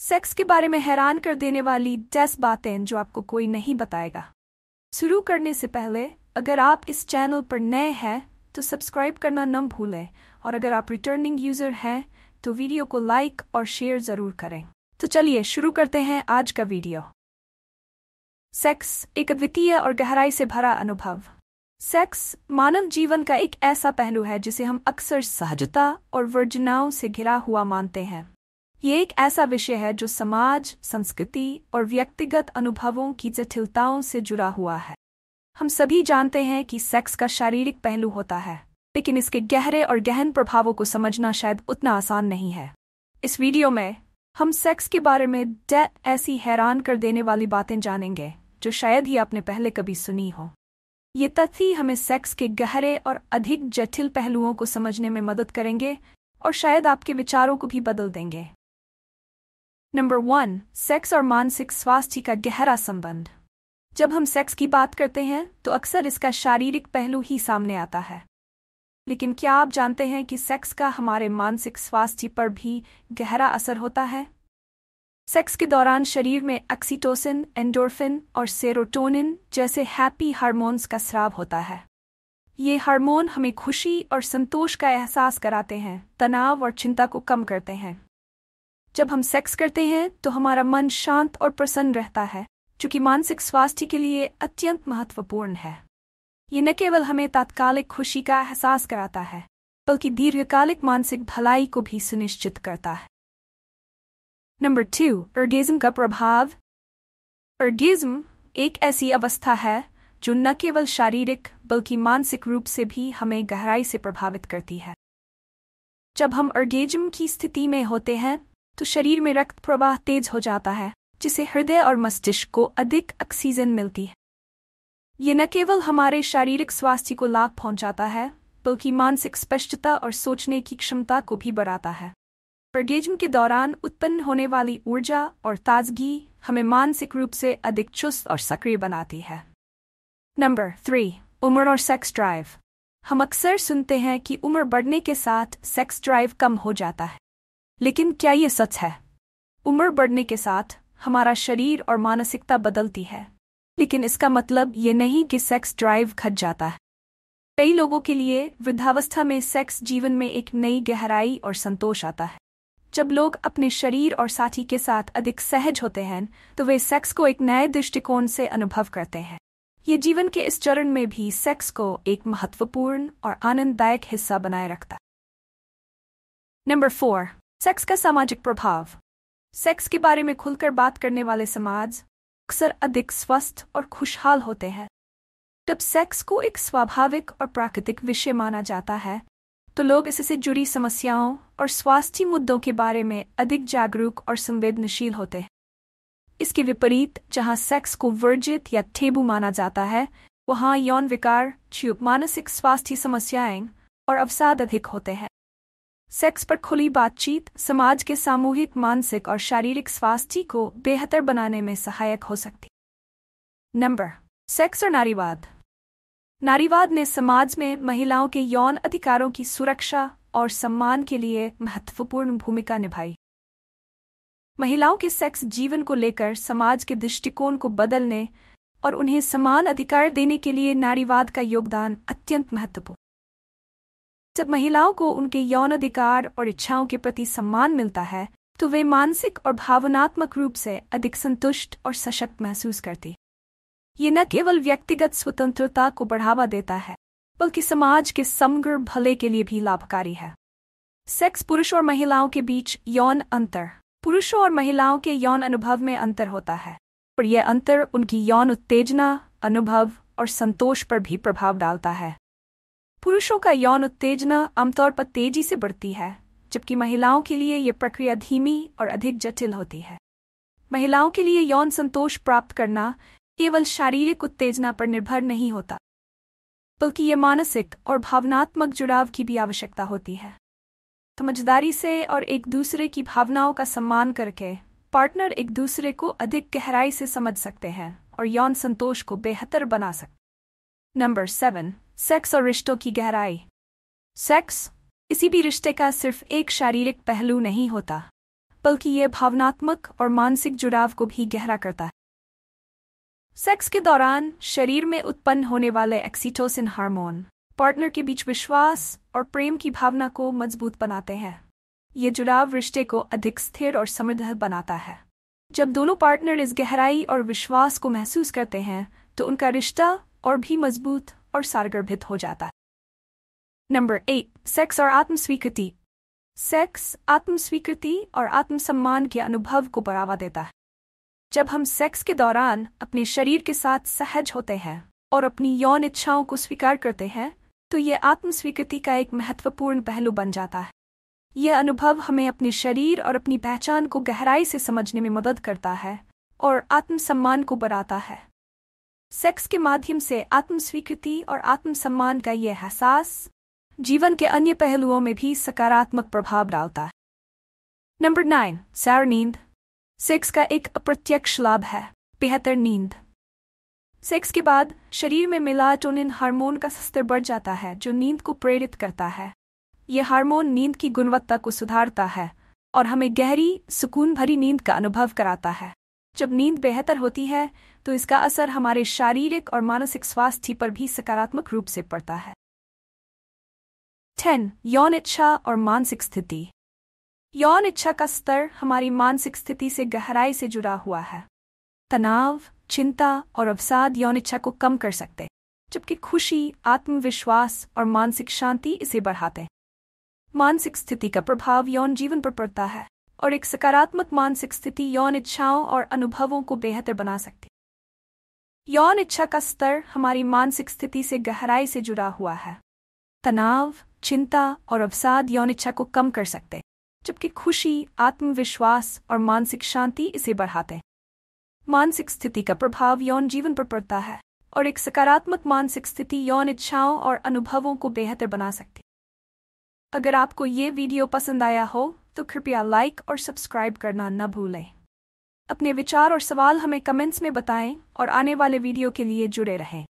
Sex के बारे में हैरान कर देने वाली 10 बातें जो आपको कोई नहीं बताएगा। शुरू करने से पहले अगर आप इस चैनल पर नए हैं तो सब्सक्राइब करना न भूलें, और अगर आप रिटर्निंग यूजर हैं तो वीडियो को लाइक और शेयर ज़रूर करें। तो चलिए शुरू करते हैं आज का वीडियो। सेक्स एक अद्वितीय और गहराई से भरा अनुभव। सेक्स मानव जीवन का एक ऐसा पहलू है जिसे हम अक्सर सहजता और वर्जनाओं से घिरा हुआ मानते हैं। ये एक ऐसा विषय है जो समाज, संस्कृति और व्यक्तिगत अनुभवों की जटिलताओं से जुड़ा हुआ है। हम सभी जानते हैं कि सेक्स का शारीरिक पहलू होता है, लेकिन इसके गहरे और गहन प्रभावों को समझना शायद उतना आसान नहीं है। इस वीडियो में हम सेक्स के बारे में ऐसी हैरान कर देने वाली बातें जानेंगे जो शायद ही आपने पहले कभी सुनी हो। ये तथ्य हमें सेक्स के गहरे और अधिक जटिल पहलुओं को समझने में मदद करेंगे और शायद आपके विचारों को भी बदल देंगे। नंबर 1, सेक्स और मानसिक स्वास्थ्य का गहरा संबंध। जब हम सेक्स की बात करते हैं तो अक्सर इसका शारीरिक पहलू ही सामने आता है, लेकिन क्या आप जानते हैं कि सेक्स का हमारे मानसिक स्वास्थ्य पर भी गहरा असर होता है? सेक्स के दौरान शरीर में ऑक्सीटोसिन, एंडोर्फिन और सेरोटोनिन जैसे हैप्पी हार्मोन्स का स्राव होता है। ये हार्मोन हमें खुशी और संतोष का एहसास कराते हैं, तनाव और चिंता को कम करते हैं। जब हम सेक्स करते हैं तो हमारा मन शांत और प्रसन्न रहता है, जो कि मानसिक स्वास्थ्य के लिए अत्यंत महत्वपूर्ण है। ये न केवल हमें तात्कालिक खुशी का एहसास कराता है, बल्कि दीर्घकालिक मानसिक भलाई को भी सुनिश्चित करता है। नंबर 2, ऑर्गेज्म का प्रभाव। ऑर्गेज्म एक ऐसी अवस्था है जो न केवल शारीरिक बल्कि मानसिक रूप से भी हमें गहराई से प्रभावित करती है। जब हम ऑर्गेज्म की स्थिति में होते हैं तो शरीर में रक्त प्रवाह तेज हो जाता है, जिससे हृदय और मस्तिष्क को अधिक ऑक्सीजन मिलती है। ये न केवल हमारे शारीरिक स्वास्थ्य को लाभ पहुंचाता है, बल्कि मानसिक स्पष्टता और सोचने की क्षमता को भी बढ़ाता है। ऑर्गेज्म के दौरान उत्पन्न होने वाली ऊर्जा और ताजगी हमें मानसिक रूप से अधिक चुस्त और सक्रिय बनाती है। नंबर 3, उम्र और सेक्स ड्राइव। हम अक्सर सुनते हैं कि उम्र बढ़ने के साथ सेक्स ड्राइव कम हो जाता है, लेकिन क्या ये सच है? उम्र बढ़ने के साथ हमारा शरीर और मानसिकता बदलती है, लेकिन इसका मतलब ये नहीं कि सेक्स ड्राइव घट जाता है। कई लोगों के लिए वृद्धावस्था में सेक्स जीवन में एक नई गहराई और संतोष आता है। जब लोग अपने शरीर और साथी के साथ अधिक सहज होते हैं तो वे सेक्स को एक नए दृष्टिकोण से अनुभव करते हैं। ये जीवन के इस चरण में भी सेक्स को एक महत्वपूर्ण और आनंददायक हिस्सा बनाए रखता है। नंबर 4, सेक्स का सामाजिक प्रभाव। सेक्स के बारे में खुलकर बात करने वाले समाज अक्सर अधिक स्वस्थ और खुशहाल होते हैं। जब सेक्स को एक स्वाभाविक और प्राकृतिक विषय माना जाता है तो लोग इससे जुड़ी समस्याओं और स्वास्थ्य मुद्दों के बारे में अधिक जागरूक और संवेदनशील होते हैं। इसके विपरीत, जहां सेक्स को वर्जित या टेबू माना जाता है, वहां यौन विकार, चूप, मानसिक स्वास्थ्य समस्याएं और अवसाद अधिक होते हैं। सेक्स पर खुली बातचीत समाज के सामूहिक मानसिक और शारीरिक स्वास्थ्य को बेहतर बनाने में सहायक हो सकती। नंबर, सेक्स और नारीवाद। नारीवाद ने समाज में महिलाओं के यौन अधिकारों की सुरक्षा और सम्मान के लिए महत्वपूर्ण भूमिका निभाई। महिलाओं के सेक्स जीवन को लेकर समाज के दृष्टिकोण को बदलने और उन्हें समान अधिकार देने के लिए नारीवाद का योगदान अत्यंत महत्वपूर्ण। जब महिलाओं को उनके यौन अधिकार और इच्छाओं के प्रति सम्मान मिलता है तो वे मानसिक और भावनात्मक रूप से अधिक संतुष्ट और सशक्त महसूस करती। ये न केवल व्यक्तिगत स्वतंत्रता को बढ़ावा देता है, बल्कि समाज के समग्र भले के लिए भी लाभकारी है। सेक्स पुरुष और महिलाओं के बीच यौन अंतर। पुरुषों और महिलाओं के यौन अनुभव में अंतर होता है, और यह अंतर उनकी यौन उत्तेजना, अनुभव और संतोष पर भी प्रभाव डालता है। पुरुषों का यौन उत्तेजना आमतौर पर तेजी से बढ़ती है, जबकि महिलाओं के लिए ये प्रक्रिया धीमी और अधिक जटिल होती है। महिलाओं के लिए यौन संतोष प्राप्त करना केवल शारीरिक उत्तेजना पर निर्भर नहीं होता, बल्कि ये मानसिक और भावनात्मक जुड़ाव की भी आवश्यकता होती है। समझदारी से और एक दूसरे की भावनाओं का सम्मान करके पार्टनर एक दूसरे को अधिक गहराई से समझ सकते हैं और यौन संतोष को बेहतर बना सकते। नंबर 7, सेक्स और रिश्तों की गहराई। सेक्स किसी भी रिश्ते का सिर्फ एक शारीरिक पहलू नहीं होता, बल्कि ये भावनात्मक और मानसिक जुड़ाव को भी गहरा करता है। सेक्स के दौरान शरीर में उत्पन्न होने वाले ऑक्सीटोसिन हार्मोन पार्टनर के बीच विश्वास और प्रेम की भावना को मजबूत बनाते हैं। ये जुड़ाव रिश्ते को अधिक स्थिर और समृद्ध बनाता है। जब दोनों पार्टनर इस गहराई और विश्वास को महसूस करते हैं तो उनका रिश्ता और भी मजबूत और सारगर्भित हो जाता है। नंबर 8, सेक्स और आत्मस्वीकृति। सेक्स आत्मस्वीकृति और आत्मसम्मान के अनुभव को बढ़ावा देता है। जब हम सेक्स के दौरान अपने शरीर के साथ सहज होते हैं और अपनी यौन इच्छाओं को स्वीकार करते हैं तो ये आत्मस्वीकृति का एक महत्वपूर्ण पहलू बन जाता है। यह अनुभव हमें अपने शरीर और अपनी पहचान को गहराई से समझने में मदद करता है और आत्मसम्मान को बढ़ाता है। सेक्स के माध्यम से आत्मस्वीकृति और आत्मसम्मान का यह एहसास जीवन के अन्य पहलुओं में भी सकारात्मक प्रभाव डालता है। नंबर 9, सार नींद। सेक्स का एक अप्रत्यक्ष लाभ है बेहतर नींद। सेक्स के बाद शरीर में मेलाटोनिन हार्मोन का स्तर बढ़ जाता है जो नींद को प्रेरित करता है। यह हार्मोन नींद की गुणवत्ता को सुधारता है और हमें गहरी सुकून भरी नींद का अनुभव कराता है। जब नींद बेहतर होती है तो इसका असर हमारे शारीरिक और मानसिक स्वास्थ्य पर भी सकारात्मक रूप से पड़ता है। 10, यौन इच्छा और मानसिक स्थिति। यौन इच्छा का स्तर हमारी मानसिक स्थिति से गहराई से जुड़ा हुआ है। तनाव, चिंता और अवसाद यौन इच्छा को कम कर सकते, जबकि खुशी, आत्मविश्वास और मानसिक शांति इसे बढ़ाते हैं। मानसिक स्थिति का प्रभाव यौन जीवन पर पड़ता है और एक सकारात्मक मानसिक स्थिति यौन इच्छाओं और अनुभवों को बेहतर बना सकती है। यौन इच्छा का स्तर हमारी मानसिक स्थिति से गहराई से जुड़ा हुआ है। तनाव, चिंता और अवसाद यौन इच्छा को कम कर सकते, जबकि खुशी, आत्मविश्वास और मानसिक शांति इसे बढ़ाते हैं। मानसिक स्थिति का प्रभाव यौन जीवन पर पड़ता है और एक सकारात्मक मानसिक स्थिति यौन इच्छाओं और अनुभवों को बेहतर बना सकती है। अगर आपको ये वीडियो पसंद आया हो तो कृपया लाइक और सब्सक्राइब करना न भूलें। अपने विचार और सवाल हमें कमेंट्स में बताएं और आने वाले वीडियो के लिए जुड़े रहें।